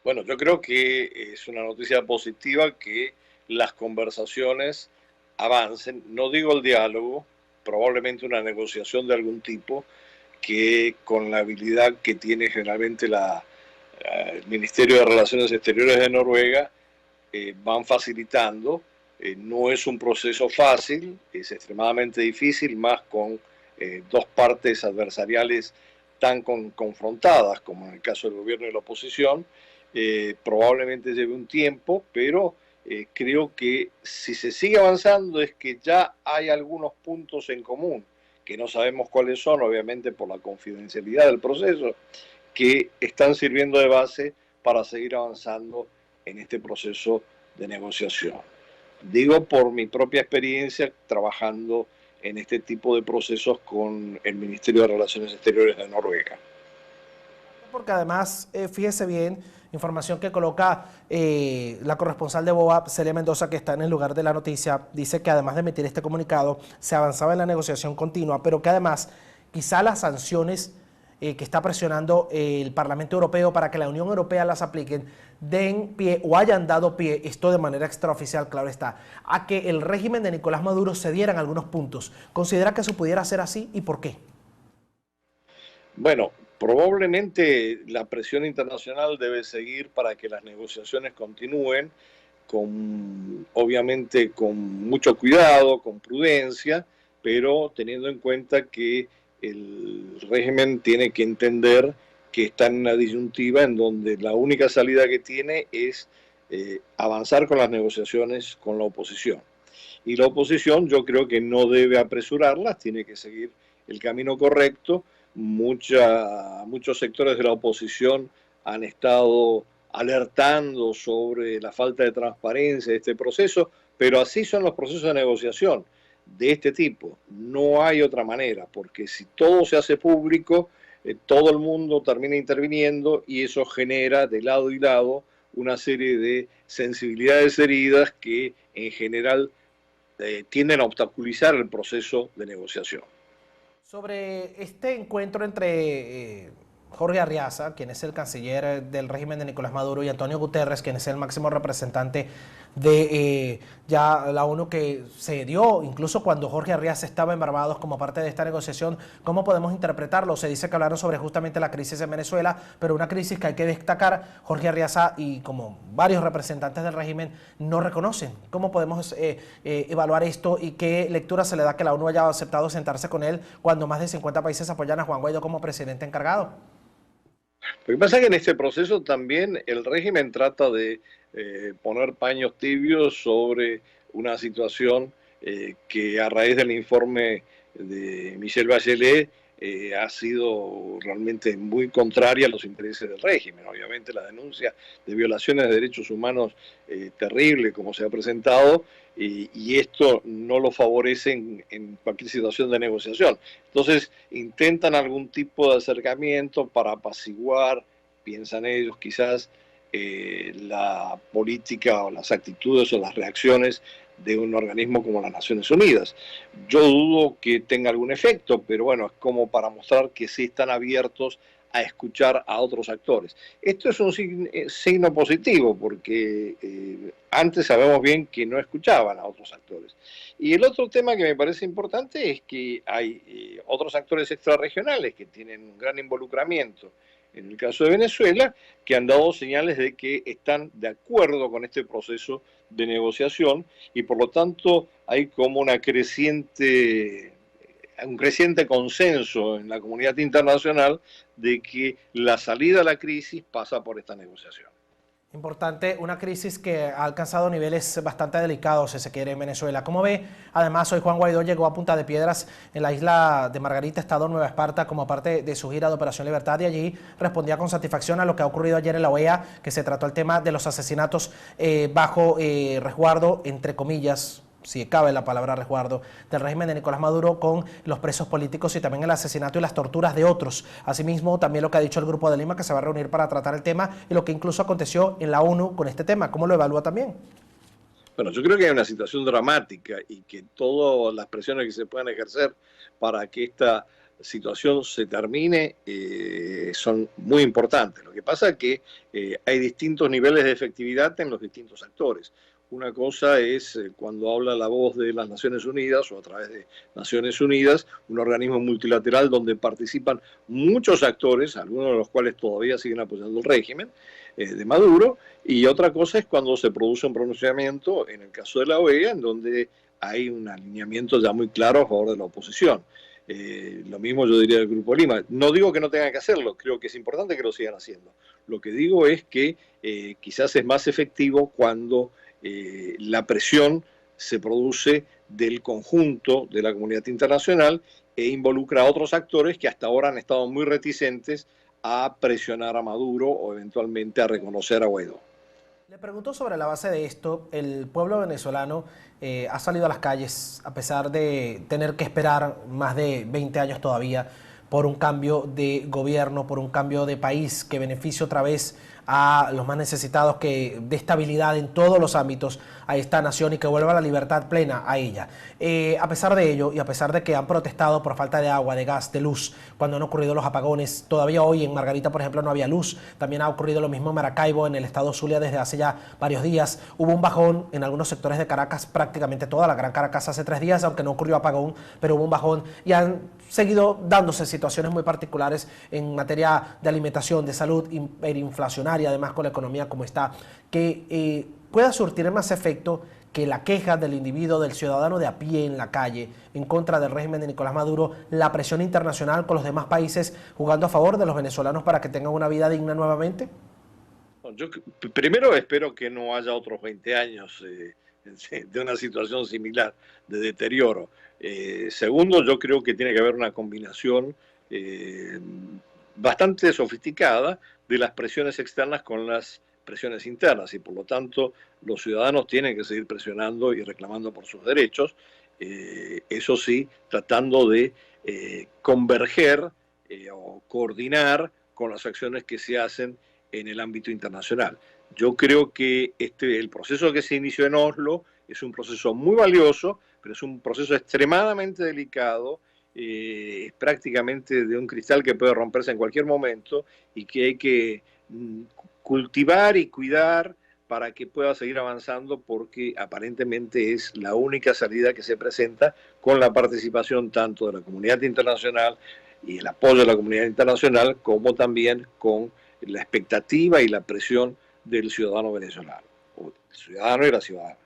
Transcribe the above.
Bueno, yo creo que es una noticia positiva que las conversaciones avancen. No digo el diálogo, probablemente una negociación de algún tipo que con la habilidad que tiene generalmente el Ministerio de Relaciones Exteriores de Noruega van facilitando. No es un proceso fácil, es extremadamente difícil, más con dos partes adversariales tan confrontadas como en el caso del gobierno y la oposición. Probablemente lleve un tiempo, pero creo que si se sigue avanzando es que ya hay algunos puntos en común, que no sabemos cuáles son, obviamente por la confidencialidad del proceso, que están sirviendo de base para seguir avanzando en este proceso de negociación. Digo por mi propia experiencia trabajando en este tipo de procesos con el Ministerio de Relaciones Exteriores de Noruega. Porque además, fíjese bien, información que coloca la corresponsal de BOA, Celia Mendoza, que está en el lugar de la noticia, dice que además de emitir este comunicado, se avanzaba en la negociación continua, pero que además quizá las sanciones que está presionando el Parlamento Europeo para que la Unión Europea las apliquen, den pie o hayan dado pie, esto de manera extraoficial, claro está, a que el régimen de Nicolás Maduro cediera en algunos puntos. ¿Considera que eso pudiera ser así y por qué? Bueno, probablemente la presión internacional debe seguir para que las negociaciones continúen, obviamente con mucho cuidado, con prudencia, pero teniendo en cuenta que el régimen tiene que entender que está en una disyuntiva en donde la única salida que tiene es avanzar con las negociaciones con la oposición. Y la oposición yo creo que no debe apresurarlas, tiene que seguir el camino correcto. Muchos sectores de la oposición han estado alertando sobre la falta de transparencia de este proceso, pero así son los procesos de negociación de este tipo. No hay otra manera, porque si todo se hace público, todo el mundo termina interviniendo y eso genera de lado y lado una serie de sensibilidades heridas que en general tienden a obstaculizar el proceso de negociación. Sobre este encuentro entre Jorge Arriaza, quien es el canciller del régimen de Nicolás Maduro, y Antonio Guterres, quien es el máximo representante de ya la ONU, que se dio incluso cuando Jorge Arriaza estaba en Barbados como parte de esta negociación, ¿cómo podemos interpretarlo? Se dice que hablaron sobre justamente la crisis en Venezuela, pero una crisis que hay que destacar, Jorge Arriaza y como varios representantes del régimen no reconocen. ¿Cómo podemos evaluar esto y qué lectura se le da que la ONU haya aceptado sentarse con él cuando más de 50 países apoyan a Juan Guaidó como presidente encargado? Lo que pasa es que en este proceso también el régimen trata de poner paños tibios sobre una situación que a raíz del informe de Michelle Bachelet ha sido realmente muy contraria a los intereses del régimen. Obviamente la denuncia de violaciones de derechos humanos terrible como se ha presentado y esto no lo favorece en cualquier situación de negociación. Entonces intentan algún tipo de acercamiento para apaciguar, piensan ellos quizás, la política o las actitudes o las reacciones de un organismo como las Naciones Unidas. Yo dudo que tenga algún efecto, pero bueno, es como para mostrar que sí están abiertos a escuchar a otros actores. Esto es un signo positivo porque antes sabemos bien que no escuchaban a otros actores. Y el otro tema que me parece importante es que hay otros actores extrarregionales que tienen un gran involucramiento. En el caso de Venezuela, que han dado señales de que están de acuerdo con este proceso de negociación y por lo tanto hay como un creciente consenso en la comunidad internacional de que la salida a la crisis pasa por esta negociación. Importante, una crisis que ha alcanzado niveles bastante delicados, si se quiere, en Venezuela. ¿Cómo ve? Además, hoy Juan Guaidó llegó a Punta de Piedras, en la isla de Margarita, estado Nueva Esparta, como parte de su gira de Operación Libertad, y allí respondía con satisfacción a lo que ha ocurrido ayer en la OEA, que se trató el tema de los asesinatos bajo resguardo, entre comillas, si cabe la palabra resguardo, del régimen de Nicolás Maduro con los presos políticos y también el asesinato y las torturas de otros. Asimismo, también lo que ha dicho el Grupo de Lima, que se va a reunir para tratar el tema y lo que incluso aconteció en la ONU con este tema. ¿Cómo lo evalúa también? Bueno, yo creo que hay una situación dramática y que todas las presiones que se puedan ejercer para que esta situación se termine son muy importantes. Lo que pasa es que hay distintos niveles de efectividad en los distintos actores. Una cosa es cuando habla la voz de las Naciones Unidas o a través de Naciones Unidas, un organismo multilateral donde participan muchos actores, algunos de los cuales todavía siguen apoyando el régimen de Maduro, y otra cosa es cuando se produce un pronunciamiento, en el caso de la OEA, en donde hay un alineamiento ya muy claro a favor de la oposición. Lo mismo yo diría del Grupo Lima. No digo que no tengan que hacerlo, creo que es importante que lo sigan haciendo. Lo que digo es que quizás es más efectivo cuando la presión se produce del conjunto de la comunidad internacional e involucra a otros actores que hasta ahora han estado muy reticentes a presionar a Maduro o eventualmente a reconocer a Guaidó. Le pregunto sobre la base de esto, el pueblo venezolano ha salido a las calles a pesar de tener que esperar más de 20 años todavía por un cambio de gobierno, por un cambio de país que beneficie otra vez a los más necesitados, que dé estabilidad en todos los ámbitos a esta nación y que vuelva la libertad plena a ella. A pesar de ello y a pesar de que han protestado por falta de agua, de gas, de luz, cuando han ocurrido los apagones, todavía hoy en Margarita, por ejemplo, no había luz. También ha ocurrido lo mismo en Maracaibo, en el estado Zulia, desde hace ya varios días. Hubo un bajón en algunos sectores de Caracas, prácticamente toda la Gran Caracas hace 3 días, aunque no ocurrió apagón, pero hubo un bajón y han seguido dándose situaciones muy particulares en materia de alimentación, de salud, hiperinflacionaria, además con la economía como está, que pueda surtir más efecto que la queja del individuo, del ciudadano de a pie en la calle en contra del régimen de Nicolás Maduro, la presión internacional con los demás países jugando a favor de los venezolanos para que tengan una vida digna nuevamente? Yo primero espero que no haya otros 20 años de una situación similar de deterioro. Segundo, yo creo que tiene que haber una combinación bastante sofisticada de las presiones externas con las presiones internas y por lo tanto los ciudadanos tienen que seguir presionando y reclamando por sus derechos, eso sí, tratando de converger o coordinar con las acciones que se hacen en el ámbito internacional. Yo creo que el proceso que se inició en Oslo es un proceso muy valioso, pero es un proceso extremadamente delicado, es prácticamente de un cristal que puede romperse en cualquier momento y que hay que cultivar y cuidar para que pueda seguir avanzando porque aparentemente es la única salida que se presenta con la participación tanto de la comunidad internacional y el apoyo de la comunidad internacional como también con la expectativa y la presión del ciudadano venezolano, o el ciudadano y la ciudadana.